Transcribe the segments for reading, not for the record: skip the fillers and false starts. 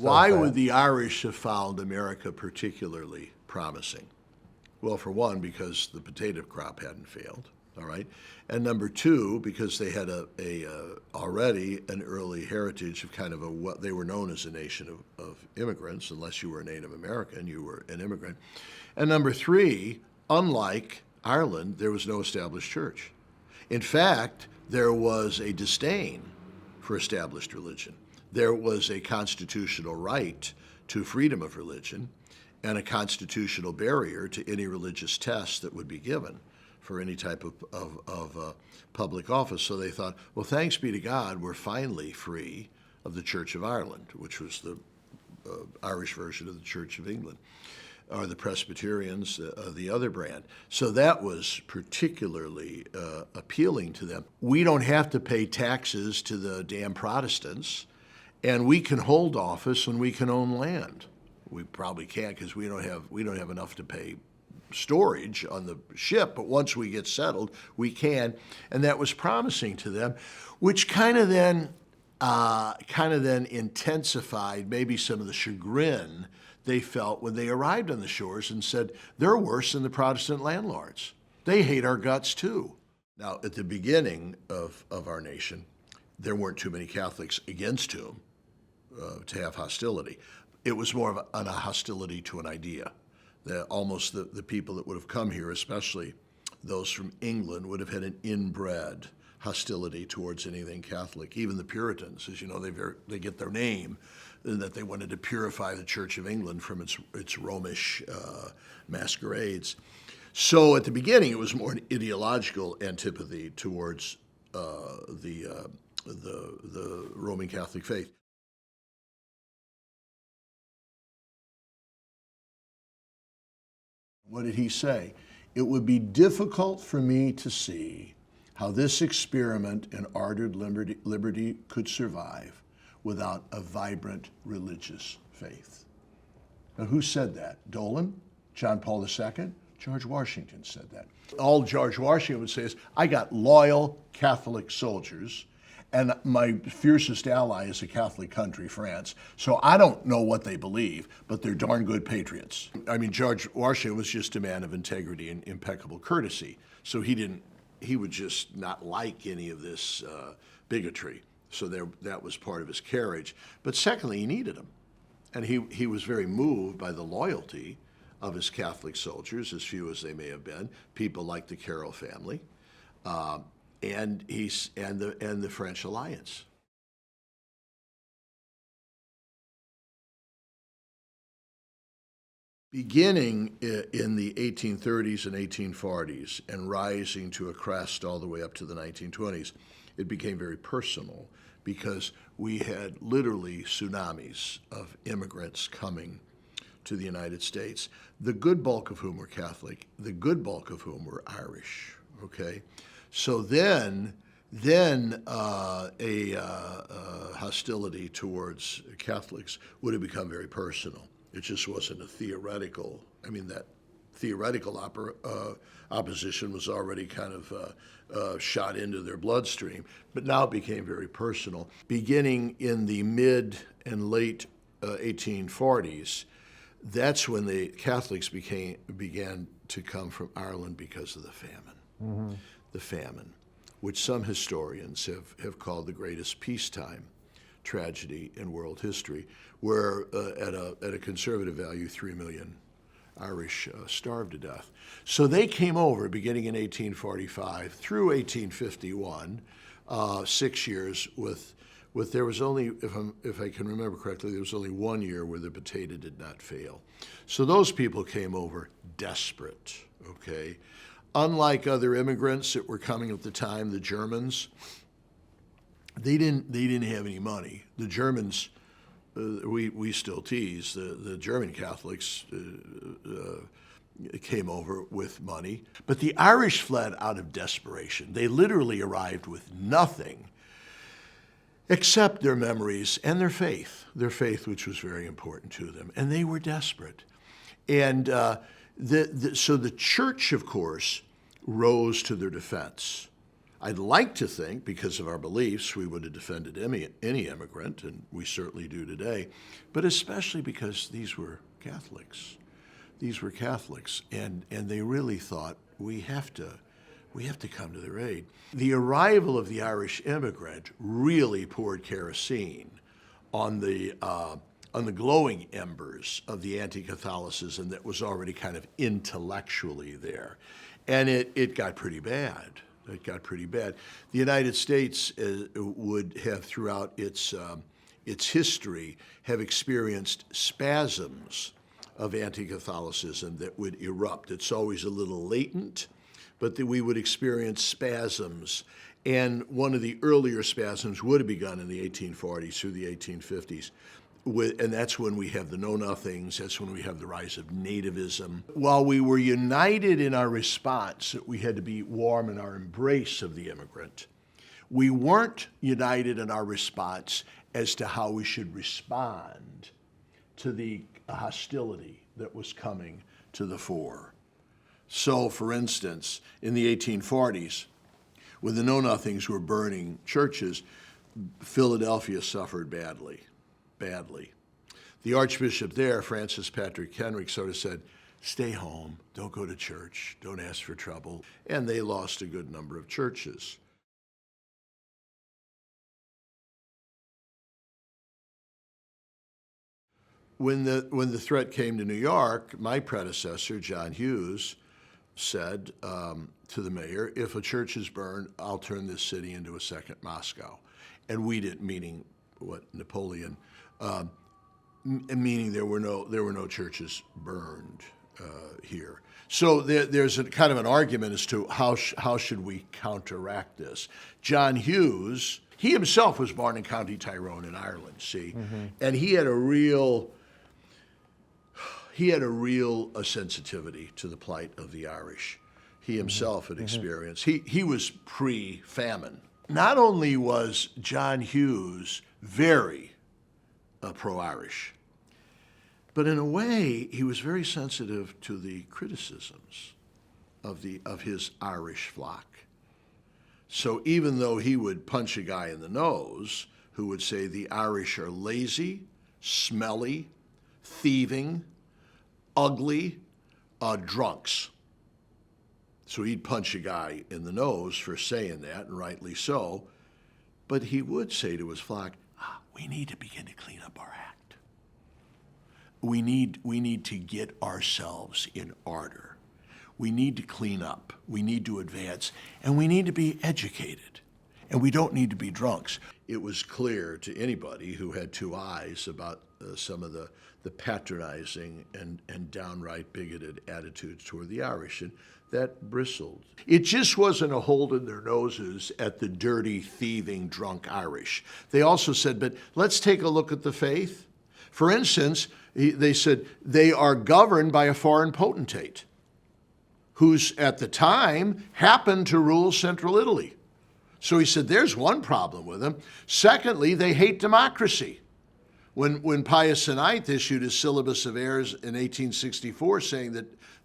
Why would the Irish have found America particularly promising? Well, for one, because the potato crop hadn't failed, all right? And number two, because they had already an early heritage of kind of what they were known as a nation of immigrants, unless you were a Native American, you were an immigrant. And number three, unlike Ireland, there was no established church. In fact, there was a disdain for established religion. There was a constitutional right to freedom of religion and a constitutional barrier to any religious test that would be given for any type of public office. So they thought, well, thanks be to God, we're finally free of the Church of Ireland, which was the Irish version of the Church of England, or the Presbyterians, the other brand. So that was particularly appealing to them. We don't have to pay taxes to the damn Protestants, and we can hold office and we can own land. We probably can't because we don't have enough to pay storage on the ship, but once we get settled, we can. And that was promising to them, which kind of then intensified maybe some of the chagrin they felt when they arrived on the shores and said, they're worse than the Protestant landlords. They hate our guts too. Now, at the beginning of our nation, there weren't too many Catholics against whom to have hostility. It was more of a hostility to an idea. Almost the people that would have come here, especially those from England, would have had an inbred hostility towards anything Catholic. Even the Puritans, as you know, they get their name in that they wanted to purify the Church of England from its Romish masquerades. So at the beginning, it was more an ideological antipathy towards the Roman Catholic faith. What did he say? It would be difficult for me to see how this experiment in ardent liberty could survive without a vibrant religious faith. Now, who said that? Dolan? John Paul II? George Washington said that. All George Washington would say is, I got loyal Catholic soldiers, and my fiercest ally is a Catholic country, France. So I don't know what they believe, but they're darn good patriots. I mean, George Washington was just a man of integrity and impeccable courtesy. So he would just not like any of this bigotry. So that was part of his carriage. But secondly, he needed them. And he was very moved by the loyalty of his Catholic soldiers, as few as they may have been, people like the Carroll family. And the French alliance. Beginning in the 1830s and 1840s and rising to a crest all the way up to the 1920s, it became very personal because we had literally tsunamis of immigrants coming to the United States, the good bulk of whom were Catholic, the good bulk of whom were Irish, okay? So then hostility towards Catholics would have become very personal. It just wasn't a theoretical. I mean, that theoretical opposition was already kind of shot into their bloodstream, but now it became very personal. Beginning in the mid and late 1840s, that's when the Catholics began to come from Ireland because of the famine. Mm-hmm. The famine, which some historians have called the greatest peacetime tragedy in world history, where at a conservative value, 3 million Irish starved to death. So they came over beginning in 1845 through 1851, 6 years with there was only, if I can remember correctly, there was only 1 year where the potato did not fail. So those people came over desperate, okay? Unlike other immigrants that were coming at the time, the Germans, they didn't have any money. The Germans, we still tease, the German Catholics came over with money. But the Irish fled out of desperation. They literally arrived with nothing except their memories and their faith which was very important to them. And they were desperate. And so the church, of course, rose to their defense I'd like to think, because of our beliefs, we would have defended any immigrant, and we certainly do today, but especially because these were Catholics. These were Catholics, and they really thought, we have to come to their aid. The arrival of the Irish immigrant really poured kerosene on the glowing embers of the anti-Catholicism that was already kind of intellectually there. And it got pretty bad. It got pretty bad. The United States would have, throughout its history, have experienced spasms of anti-Catholicism that would erupt. It's always a little latent, but we would experience spasms. And one of the earlier spasms would have begun in the 1840s through the 1850s. And that's when we have the know-nothings, that's when we have the rise of nativism. While we were united in our response, that we had to be warm in our embrace of the immigrant, we weren't united in our response as to how we should respond to the hostility that was coming to the fore. So, for instance, in the 1840s, when the know-nothings were burning churches, Philadelphia suffered badly. The Archbishop there, Francis Patrick Kenrick, sort of said, stay home, don't go to church, don't ask for trouble. And they lost a good number of churches. When the threat came to New York, my predecessor, John Hughes, said to the mayor, if a church is burned, I'll turn this city into a second Moscow. And we didn't, meaning what, Napoleon, meaning there were no churches burned here. So there's a kind of an argument as to how should we counteract this. John Hughes, he himself was born in County Tyrone in Ireland, see, and he had a real sensitivity to the plight of the Irish. He himself had experienced. He was pre-famine. Not only was John Hughes very pro-Irish, but in a way, he was very sensitive to the criticisms of his Irish flock. So even though he would punch a guy in the nose who would say the Irish are lazy, smelly, thieving, ugly, drunks. So he'd punch a guy in the nose for saying that, and rightly so, but he would say to his flock, we need to begin to clean up our act. We need to get ourselves in order. We need to clean up. We need to advance. And we need to be educated. And we don't need to be drunks. It was clear to anybody who had two eyes about some of the patronizing and downright bigoted attitudes toward the Irish, and that bristled. It just wasn't a holding their noses at the dirty, thieving, drunk Irish. They also said, but let's take a look at the faith. For instance, they said they are governed by a foreign potentate who's at the time happened to rule central Italy. So he said, there's one problem with them. Secondly, they hate democracy. When Pius IX issued his Syllabus of Errors in 1864 saying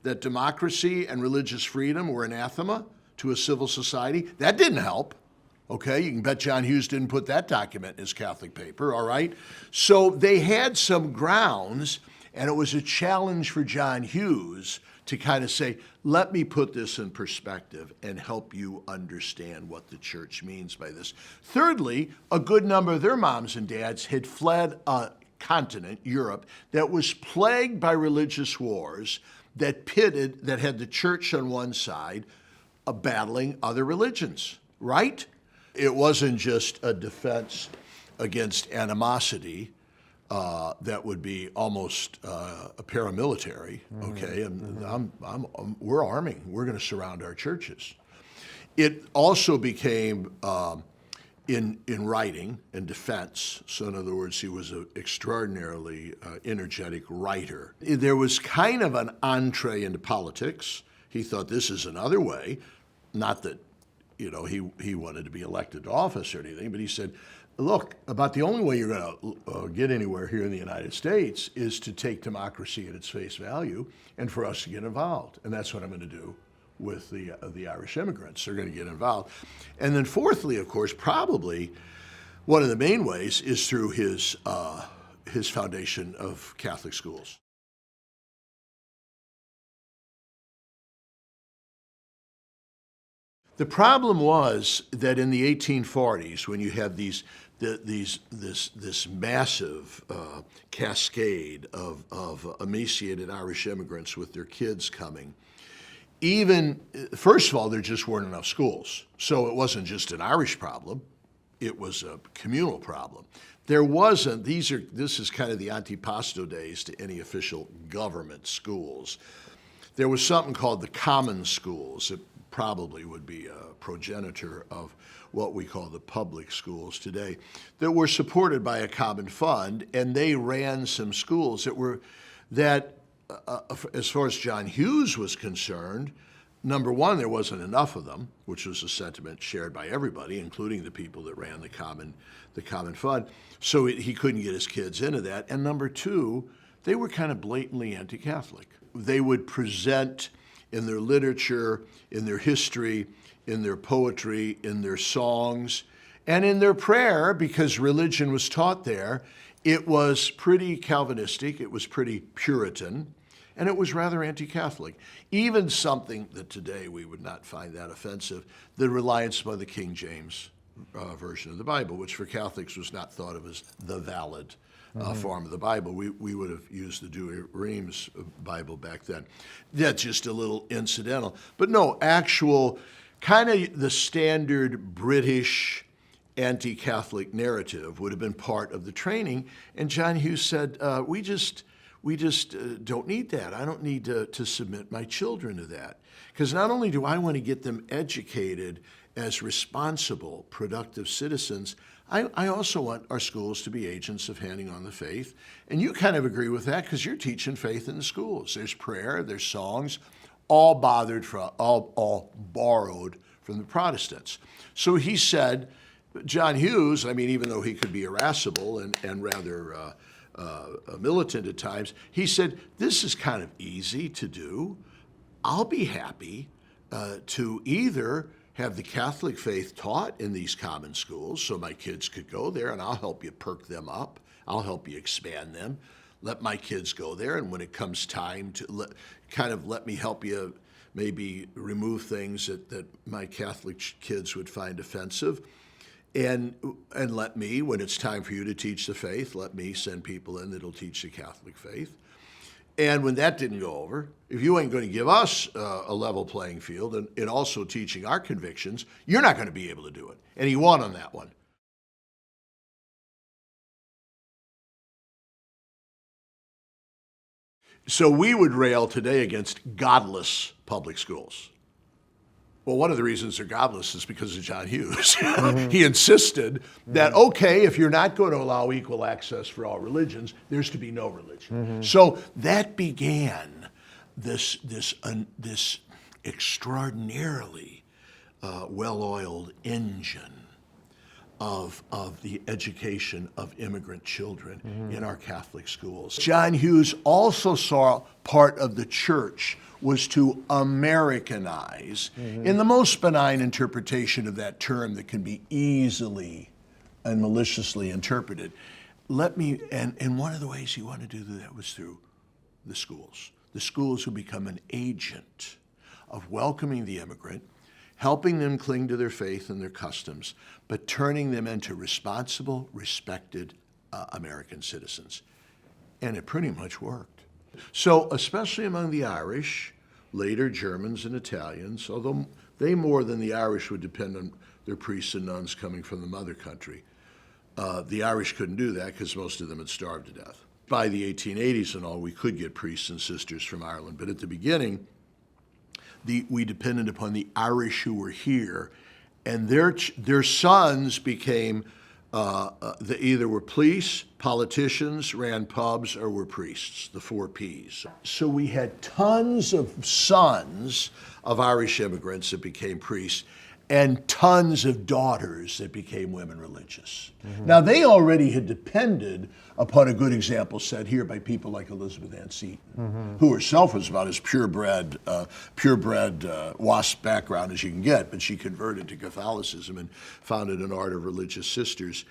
that democracy and religious freedom were anathema to a civil society, that didn't help. Okay, you can bet John Hughes didn't put that document in his Catholic paper, all right? So they had some grounds, and it was a challenge for John Hughes to kind of say, let me put this in perspective and help you understand what the church means by this. Thirdly, a good number of their moms and dads had fled a continent, Europe, that was plagued by religious wars that had the church on one side battling other religions, right? It wasn't just a defense against animosity that would be almost a paramilitary, okay? And we're arming. We're going to surround our churches. It also became in writing and defense. So in other words, he was an extraordinarily energetic writer. There was kind of an entree into politics. He thought this is another way, not that he wanted to be elected to office or anything, but he said, look, about the only way you're going to get anywhere here in the United States is to take democracy at its face value and for us to get involved. And that's what I'm going to do the Irish immigrants. They're going to get involved. And then fourthly, of course, probably one of the main ways is through his foundation of Catholic schools. The problem was that in the 1840s, when you had this massive cascade of emaciated Irish immigrants with their kids coming, first of all, there just weren't enough schools. So it wasn't just an Irish problem, it was a communal problem. This is kind of the antipasto days to any official government schools. There was something called the common schools. It probably would be a progenitor of what we call the public schools today, that were supported by a common fund, and they ran some schools that as far as John Hughes was concerned, number one, there wasn't enough of them, which was a sentiment shared by everybody, including the people that ran the common fund. So he couldn't get his kids into that. And number two, they were kind of blatantly anti-Catholic. They would present in their literature, in their history, in their poetry, in their songs, and in their prayer, because religion was taught there. It was pretty Calvinistic, it was pretty Puritan, and it was rather anti-Catholic. Even something that today we would not find that offensive, the reliance upon the King James version of the Bible, which for Catholics was not thought of as the valid form of the Bible. We would have used the Douay-Rheims Bible back then. That's just a little incidental. But no, actual kind of the standard British anti-Catholic narrative would have been part of the training. And John Hughes said, we just don't need that. I don't need to submit my children to that. Because not only do I want to get them educated as responsible, productive citizens, I also want our schools to be agents of handing on the faith. And you kind of agree with that because you're teaching faith in the schools. There's prayer, there's songs, all borrowed from the Protestants. So he said, John Hughes, I mean, even though he could be irascible and rather militant at times, he said, this is kind of easy to do. I'll be happy to either have the Catholic faith taught in these common schools so my kids could go there, and I'll help you perk them up. I'll help you expand them. Let my kids go there, and when it comes time to let me help you maybe remove things that my Catholic kids would find offensive. And let me, when it's time for you to teach the faith, let me send people in that'll teach the Catholic faith. And when that didn't go over, if you ain't going to give us a level playing field and also teaching our convictions, you're not going to be able to do it. And he won on that one. So we would rail today against godless public schools. Well, one of the reasons they're godless is because of John Hughes. He insisted that, okay, if you're not going to allow equal access for all religions, there's to be no religion. So that began this extraordinarily well-oiled engine of the education of immigrant children in our Catholic schools. John Hughes also saw part of the church was to Americanize in the most benign interpretation of that term that can be easily and maliciously interpreted. And one of the ways he wanted to do that was through the schools. The schools would become an agent of welcoming the immigrant, helping them cling to their faith and their customs, but turning them into responsible, respected American citizens. And it pretty much worked. So, especially among the Irish, later Germans and Italians, although they more than the Irish would depend on their priests and nuns coming from the mother country, the Irish couldn't do that because most of them had starved to death. By the 1880s and all, we could get priests and sisters from Ireland, but at the beginning, we depended upon the Irish who were here, and their sons became, they either were police, politicians, ran pubs, or were priests, the 4 Ps. So we had tons of sons of Irish immigrants that became priests, and tons of daughters that became women religious. Now, they already had depended upon a good example set here by people like Elizabeth Ann Seton, who herself was about as purebred WASP background as you can get, but she converted to Catholicism and founded an Art of Religious Sisters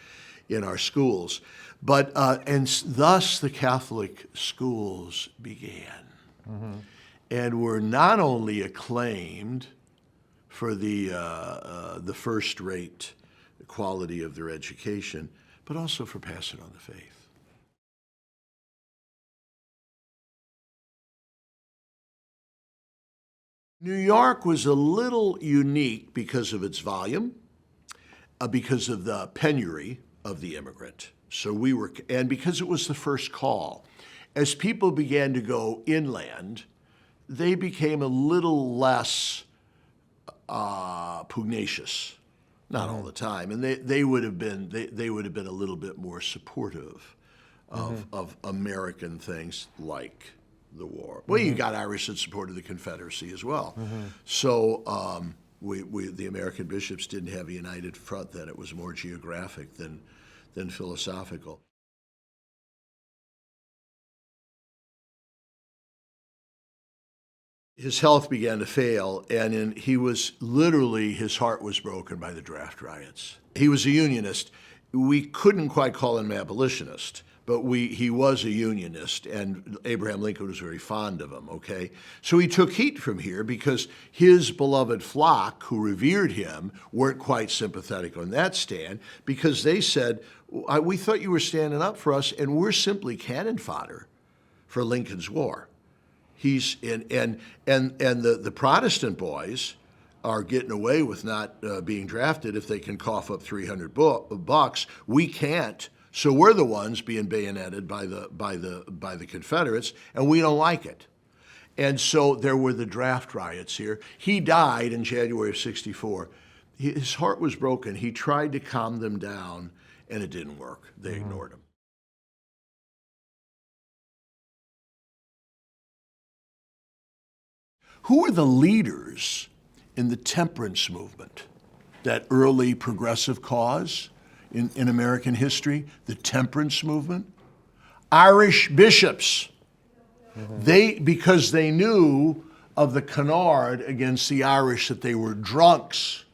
in our schools. But, and thus the Catholic schools began, and were not only acclaimed for the first-rate quality of their education, but also for passing on the faith. New York was a little unique because of its volume, because of the penury of the immigrant. And because it was the first call. As people began to go inland, they became a little less pugnacious, not all the time, and they would have been a little bit more supportive of American things like the war. Well, you got Irish that supported the Confederacy as well. So the American bishops didn't have a united front then. It was more geographic than philosophical. His health began to fail, and his heart was broken by the draft riots. He was a Unionist. We couldn't quite call him an abolitionist, but he was a Unionist, and Abraham Lincoln was very fond of him, okay? So he took heat from here because his beloved flock, who revered him, weren't quite sympathetic on that stand, because they said, we thought you were standing up for us, and we're simply cannon fodder for Lincoln's war. The Protestant boys are getting away with not being drafted if they can cough up $300. We can't, so we're the ones being bayoneted by the Confederates, and we don't like it. And so there were the draft riots here. He died in January of '64. His heart was broken. He tried to calm them down, and it didn't work. They ignored him. Who were the leaders in the temperance movement, that early progressive cause in American history, the temperance movement? Irish bishops. Because they knew of the canard against the Irish that they were drunks.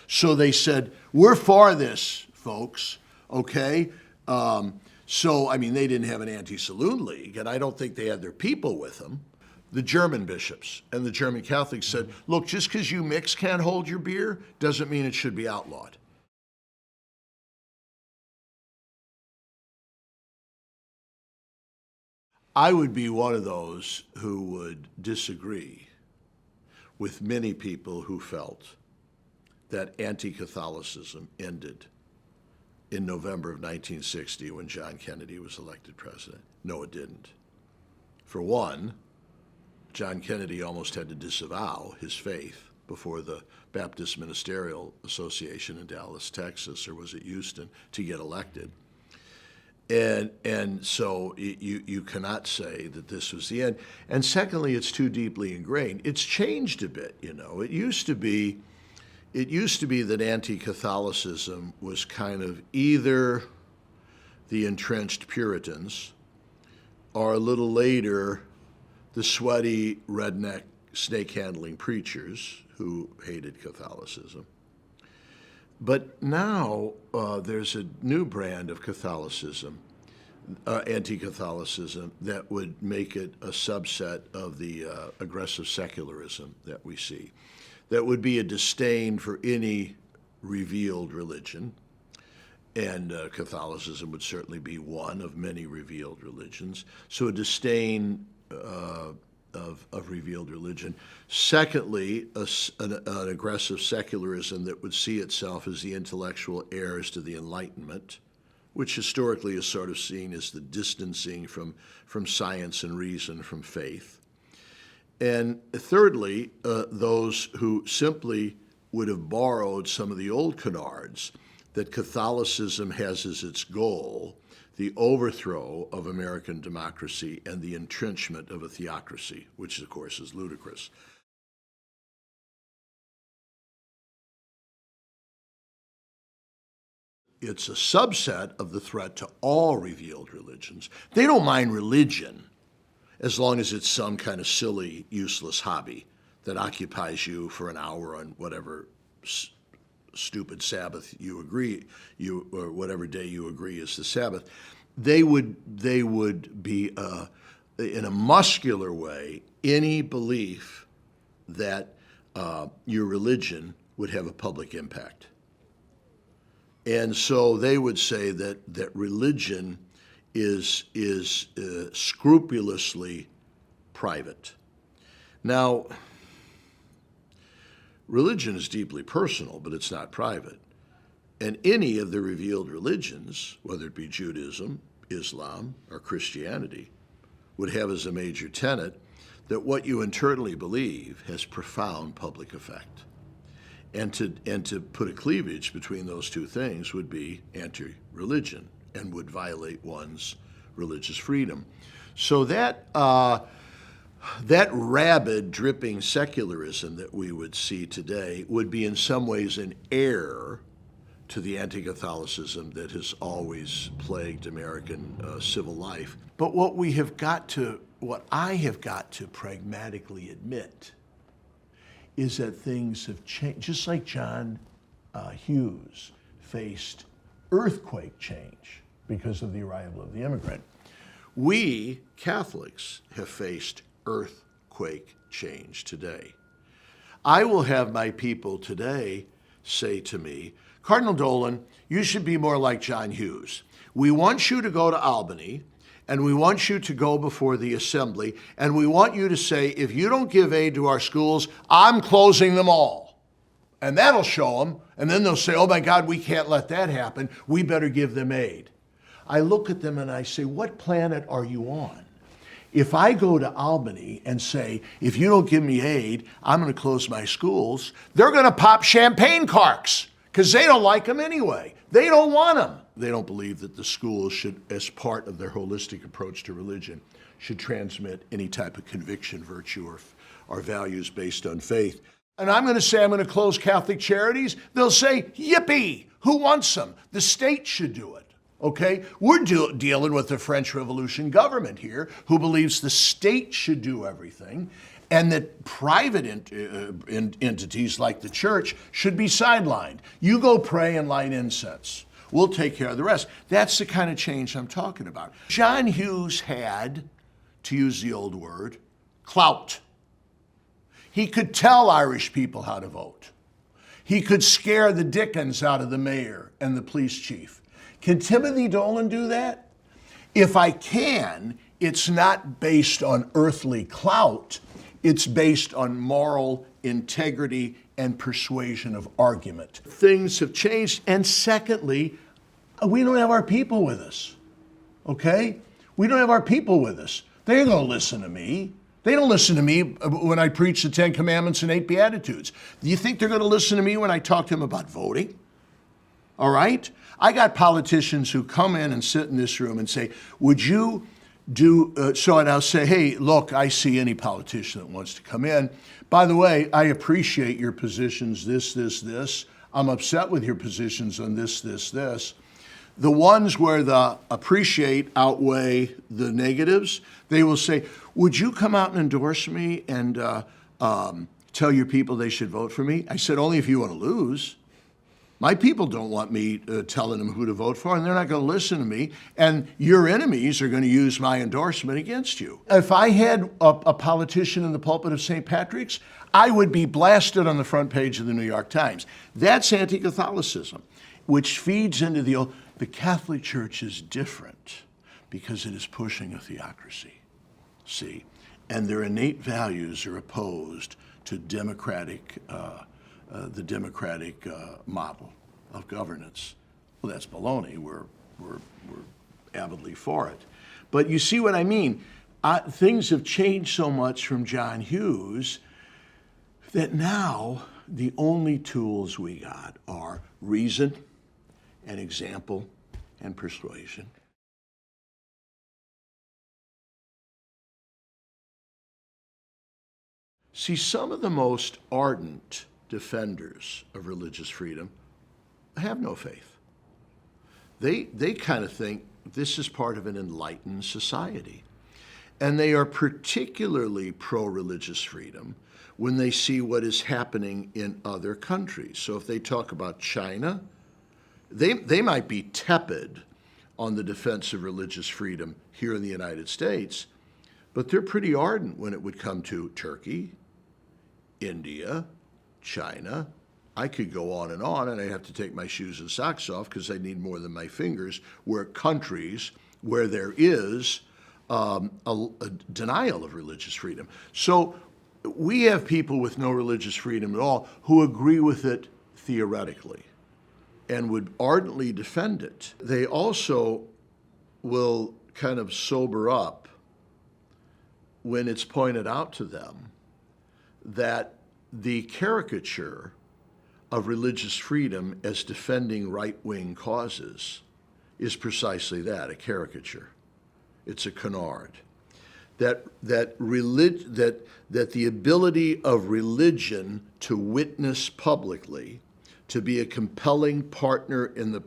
So they said, we're for this, folks, okay? So, I mean, they didn't have an anti-saloon league, and I don't think they had their people with them. The German bishops and the German Catholics said, look, just because you mix can't hold your beer doesn't mean it should be outlawed. I would be one of those who would disagree with many people who felt that anti-Catholicism ended in November of 1960 when John Kennedy was elected president. No, it didn't. For one, John Kennedy almost had to disavow his faith before the Baptist Ministerial Association in Dallas, Texas, or was it Houston, to get elected. And so you cannot say that this was the end. And secondly, it's too deeply ingrained. It's changed a bit, you know. It used to be that anti-Catholicism was kind of either the entrenched Puritans or a little later the sweaty, redneck, snake-handling preachers who hated Catholicism. But now there's a new brand of Catholicism, anti-Catholicism, that would make it a subset of the aggressive secularism that we see. That would be a disdain for any revealed religion, and Catholicism would certainly be one of many revealed religions. So a disdain of revealed religion. Secondly, an aggressive secularism that would see itself as the intellectual heirs to the Enlightenment, which historically is sort of seen as the distancing from science and reason from faith. And thirdly, those who simply would have borrowed some of the old canards that Catholicism has as its goal the overthrow of American democracy and the entrenchment of a theocracy, which of course is ludicrous. it's a subset of the threat to all revealed religions. They don't mind religion as long as it's some kind of silly, useless hobby that occupies you for an hour on whatever stupid Sabbath you agree, or whatever day you agree is the Sabbath. They would be, in a muscular way, any belief that your religion would have a public impact. And so they would say that religion is scrupulously private. Now, religion is deeply personal, but it's not private. And any of the revealed religions, whether it be Judaism, Islam, or Christianity, would have as a major tenet that what you internally believe has profound public effect. And to put a cleavage between those two things would be anti-religion and would violate one's religious freedom. So that rabid, dripping secularism that we would see today would be in some ways an heir to the anti-Catholicism that has always plagued American civil life. But what I have got to pragmatically admit is that things have changed. Just like John Hughes faced earthquake change because of the arrival of the immigrant, we Catholics have faced earthquake change today. I will have my people today say to me, Cardinal Dolan, you should be more like John Hughes. We want you to go to Albany, and we want you to go before the assembly, and we want you to say, if you don't give aid to our schools, I'm closing them all. And that'll show them, and then they'll say, oh my God, we can't let that happen. We better give them aid. I look at them and I say, what planet are you on? If I go to Albany and say, if you don't give me aid, I'm going to close my schools, they're going to pop champagne corks because they don't like them anyway. They don't want them. They don't believe that the schools should, as part of their holistic approach to religion, should transmit any type of conviction, virtue, or values based on faith. And I'm going to say I'm going to close Catholic charities. They'll say, yippee, who wants them? The state should do it. Okay, we're dealing with the French Revolution government here who believes the state should do everything and that private entities like the church should be sidelined. You go pray and light incense. We'll take care of the rest. That's the kind of change I'm talking about. John Hughes had, to use the old word, clout. He could tell Irish people how to vote. He could scare the dickens out of the mayor and the police chief. Can Timothy Dolan do that? If I can, it's not based on earthly clout. It's based on moral integrity and persuasion of argument. Things have changed. And secondly, we don't have our people with us. Okay? We don't have our people with us. They ain't going to listen to me. They don't listen to me when I preach the 10 Commandments and 8 Beatitudes. Do you think they're going to listen to me when I talk to them about voting? All right? I got politicians who come in and sit in this room and say, would you do, and I'll say, hey, look, I see any politician that wants to come in. By the way, I appreciate your positions, this. I'm upset with your positions on this. The ones where the appreciate outweigh the negatives, they will say, would you come out and endorse me and tell your people they should vote for me? I said, only if you want to lose. My people don't want me telling them who to vote for, and they're not going to listen to me. And your enemies are going to use my endorsement against you. If I had a politician in the pulpit of St. Patrick's, I would be blasted on the front page of the New York Times. That's anti-Catholicism, which feeds into the Catholic Church is different because it is pushing a theocracy, see? And their innate values are opposed to the democratic model of governance. Well, that's baloney. We're avidly for it. But you see what I mean? Things have changed so much from John Hughes that now the only tools we got are reason and example and persuasion. See, some of the most ardent defenders of religious freedom have no faith. they kind of think this is part of an enlightened society. And they are particularly pro-religious freedom when they see what is happening in other countries. So if they talk about China, they might be tepid on the defense of religious freedom here in the United States, but they're pretty ardent when it would come to Turkey, India, China. I could go on, and I have to take my shoes and socks off because I need more than my fingers, where countries where there is a denial of religious freedom. So we have people with no religious freedom at all who agree with it theoretically and would ardently defend it. They also will kind of sober up when it's pointed out to them that the caricature of religious freedom as defending right-wing causes is precisely that, a caricature. It's a canard. That the ability of religion to witness publicly, to be a compelling partner in the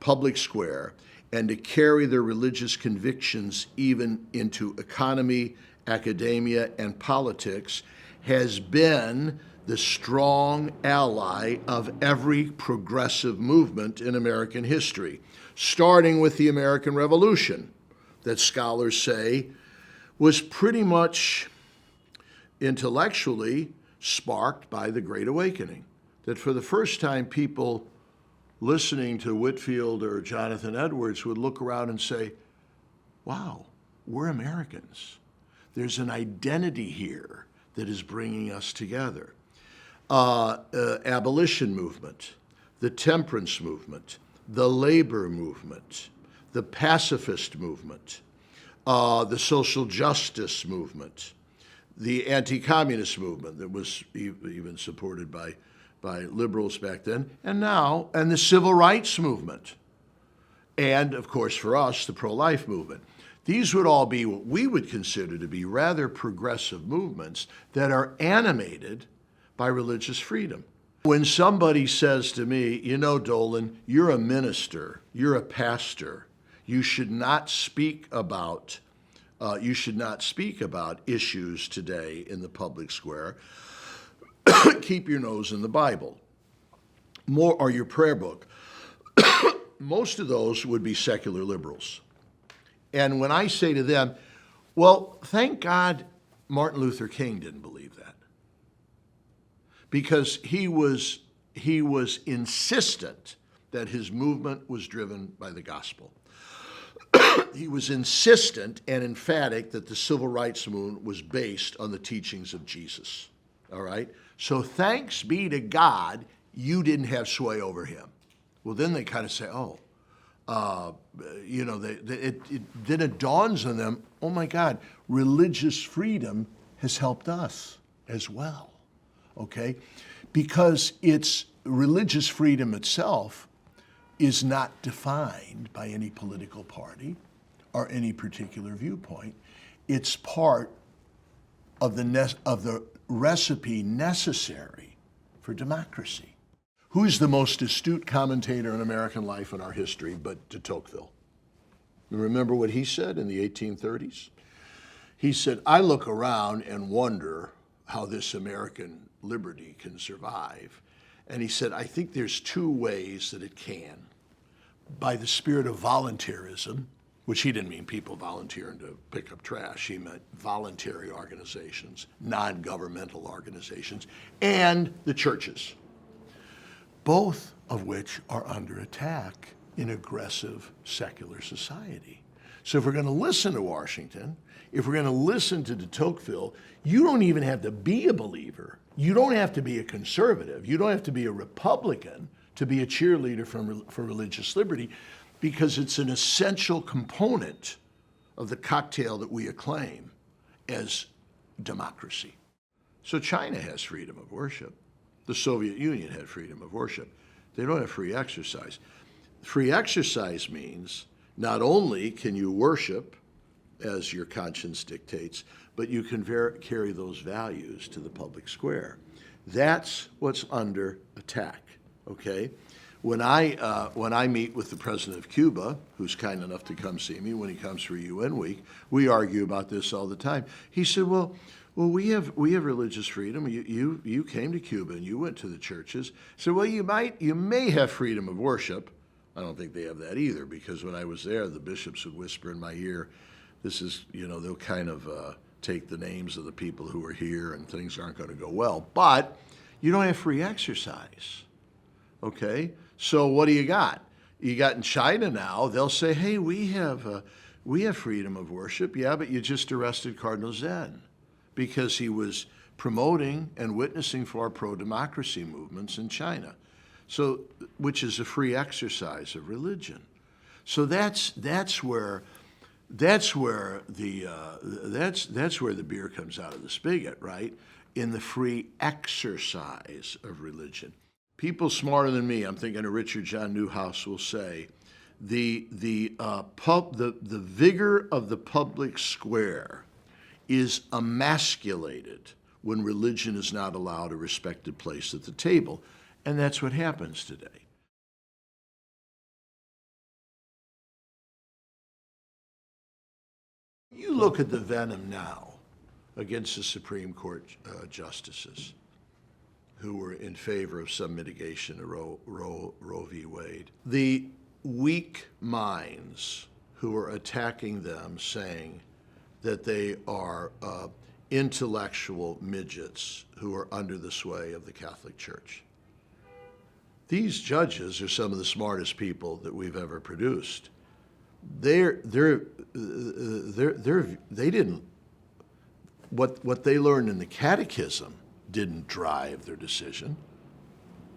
public square, and to carry their religious convictions even into economy, academia, and politics, has been the strong ally of every progressive movement in American history, starting with the American Revolution, that scholars say was pretty much intellectually sparked by the Great Awakening. That for the first time, people listening to Whitefield or Jonathan Edwards would look around and say, wow, we're Americans. There's an identity here that is bringing us together. Abolition movement, the temperance movement, the labor movement, the pacifist movement, the social justice movement, the anti-communist movement that was even supported by liberals back then, and now, and the civil rights movement, and of course for us, the pro-life movement. These would all be what we would consider to be rather progressive movements that are animated by religious freedom. When somebody says to me, you know, Dolan, you're a minister, you're a pastor, you should not speak about issues today in the public square. Keep your nose in the Bible, or your prayer book. Most of those would be secular liberals. And when I say to them, well, thank God Martin Luther King didn't believe that, because he was insistent that his movement was driven by the gospel. He was insistent and emphatic that the civil rights movement was based on the teachings of Jesus. All right? So thanks be to God, you didn't have sway over him. Well, then they kind of say, then it dawns on them, oh my God, religious freedom has helped us as well, okay? Because it's religious freedom itself is not defined by any political party or any particular viewpoint. It's part of the recipe necessary for democracy. Who's the most astute commentator in American life and our history but de Tocqueville? You remember what he said in the 1830s? He said, I look around and wonder how this American liberty can survive. And he said, I think there's two ways that it can. By the spirit of voluntarism, which he didn't mean people volunteering to pick up trash. He meant voluntary organizations, non-governmental organizations, and the churches, both of which are under attack in aggressive secular society. So if we're going to listen to Washington, if we're going to listen to de Tocqueville, you don't even have to be a believer. You don't have to be a conservative. You don't have to be a Republican to be a cheerleader for religious liberty, because it's an essential component of the cocktail that we acclaim as democracy. So China has freedom of worship. The Soviet Union had freedom of worship. They don't have free exercise. Free exercise means not only can you worship as your conscience dictates, but you can carry those values to the public square. That's what's under attack, okay? When I meet with the president of Cuba, who's kind enough to come see me when he comes for UN week, we argue about this all the time. He said, well, we have religious freedom. You came to Cuba and you went to the churches. So, well, you may have freedom of worship. I don't think they have that either, because when I was there, the bishops would whisper in my ear, this is, they'll kind of take the names of the people who are here and things aren't going to go well. But you don't have free exercise, okay? So what do you got? You got in China now, they'll say, hey, we have freedom of worship. Yeah, but you just arrested Cardinal Zen because he was promoting and witnessing for pro-democracy movements in China. So, which is a free exercise of religion. So that's where the beer comes out of the spigot, right? In the free exercise of religion. People smarter than me, I'm thinking of Richard John Newhouse, will say, the vigor of the public square is emasculated when religion is not allowed a respected place at the table. And that's what happens today. You look at the venom now against the Supreme Court justices who were in favor of some mitigation of Roe v. Wade. The weak minds who are attacking them, saying that they are intellectual midgets who are under the sway of the Catholic Church. These judges are some of the smartest people that we've ever produced. They didn't, what they learned in the catechism didn't drive their decision.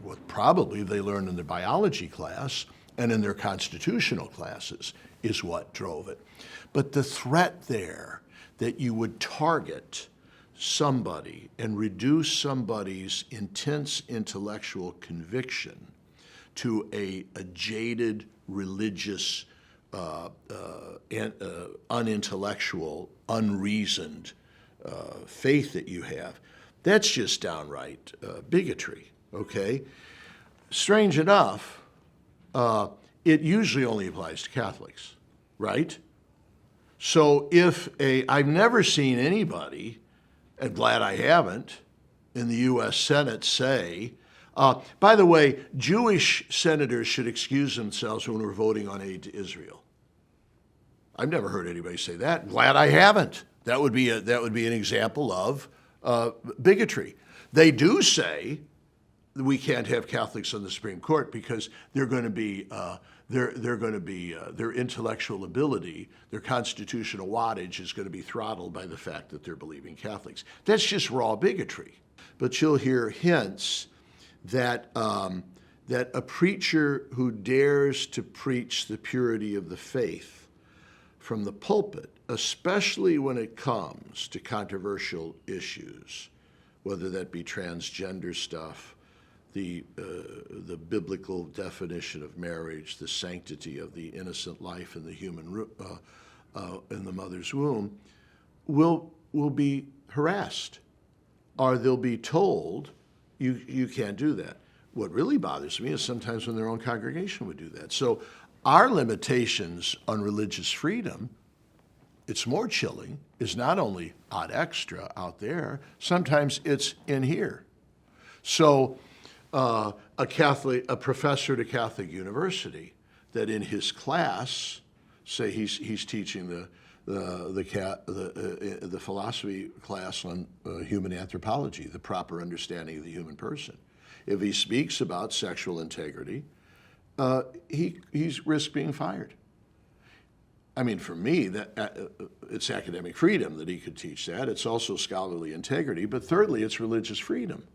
What probably they learned in their biology class and in their constitutional classes is what drove it. But the threat there that you would target somebody and reduce somebody's intense intellectual conviction to a jaded, religious, unintellectual, unreasoned faith that you have, that's just downright bigotry, okay? Strange enough, it usually only applies to Catholics, right? So I've never seen anybody, and glad I haven't, in the U.S. Senate say, by the way, Jewish senators should excuse themselves when we're voting on aid to Israel. I've never heard anybody say that. Glad I haven't. That would be an example of bigotry. They do say that we can't have Catholics on the Supreme Court because they're going to be their intellectual ability, their constitutional wattage is going to be throttled by the fact that they're believing Catholics. That's just raw bigotry. But you'll hear hints that that a preacher who dares to preach the purity of the faith from the pulpit, especially when it comes to controversial issues, whether that be transgender stuff, the biblical definition of marriage, the sanctity of the innocent life in the human in the mother's womb, will be harassed, or they'll be told you can't do that. What really bothers me is sometimes when their own congregation would do that. So our limitations on religious freedom, it's more chilling, is not only ad extra out there, sometimes it's in here. So a professor at a Catholic university that in his class, say he's teaching the philosophy class on human anthropology, the proper understanding of the human person. If he speaks about sexual integrity, he's risk being fired. I mean, for me, it's academic freedom that he could teach that. It's also scholarly integrity. But thirdly, it's religious freedom,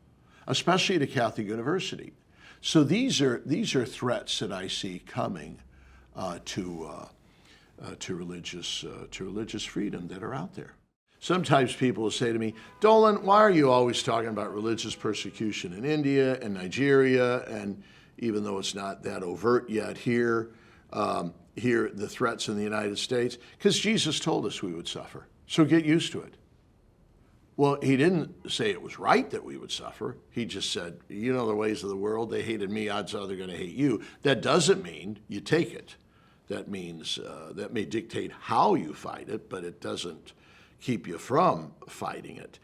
especially at a Catholic university. So these are threats that I see coming to religious freedom that are out there. Sometimes people will say to me, Dolan, why are you always talking about religious persecution in India and Nigeria, and even though it's not that overt yet here, the threats in the United States? Because Jesus told us we would suffer, so get used to it. Well, he didn't say it was right that we would suffer. He just said, you know the ways of the world, they hated me, odds are they're going to hate you. That doesn't mean you take it. That means that may dictate how you fight it, but it doesn't keep you from fighting it.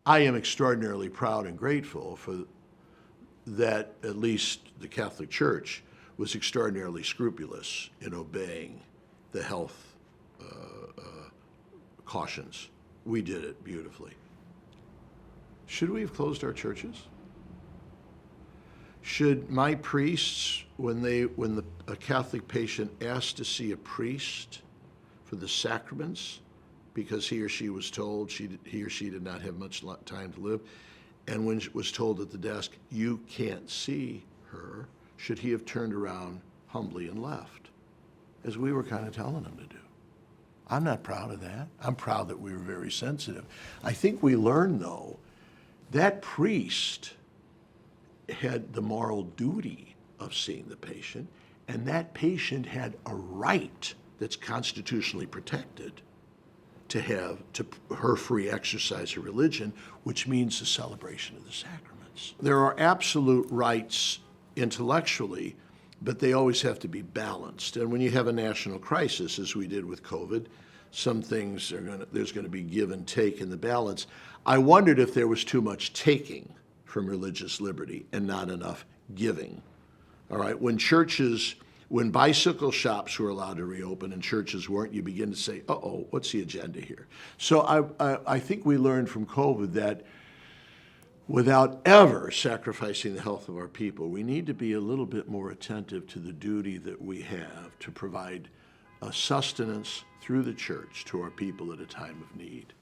I am extraordinarily proud and grateful for that at least the Catholic Church was extraordinarily scrupulous in obeying the health cautions. We did it beautifully. Should we have closed our churches? Should my priests, when a Catholic patient asked to see a priest for the sacraments, because he or she was told he or she did not have much time to live, and when was told at the desk, you can't see her, should he have turned around humbly and left, as we were kind of telling him to do? I'm not proud of that. I'm proud that we were very sensitive. I think we learned, though, that priest had the moral duty of seeing the patient, and that patient had a right that's constitutionally protected to her free exercise of religion, which means the celebration of the sacraments. There are absolute rights intellectually, but they always have to be balanced. And when you have a national crisis, as we did with COVID, some things there's going to be give and take in the balance. I wondered if there was too much taking from religious liberty and not enough giving. All right, when bicycle shops were allowed to reopen and churches weren't, you begin to say, uh-oh, what's the agenda here? So I think we learned from COVID that without ever sacrificing the health of our people, we need to be a little bit more attentive to the duty that we have to provide sustenance through the church to our people at a time of need.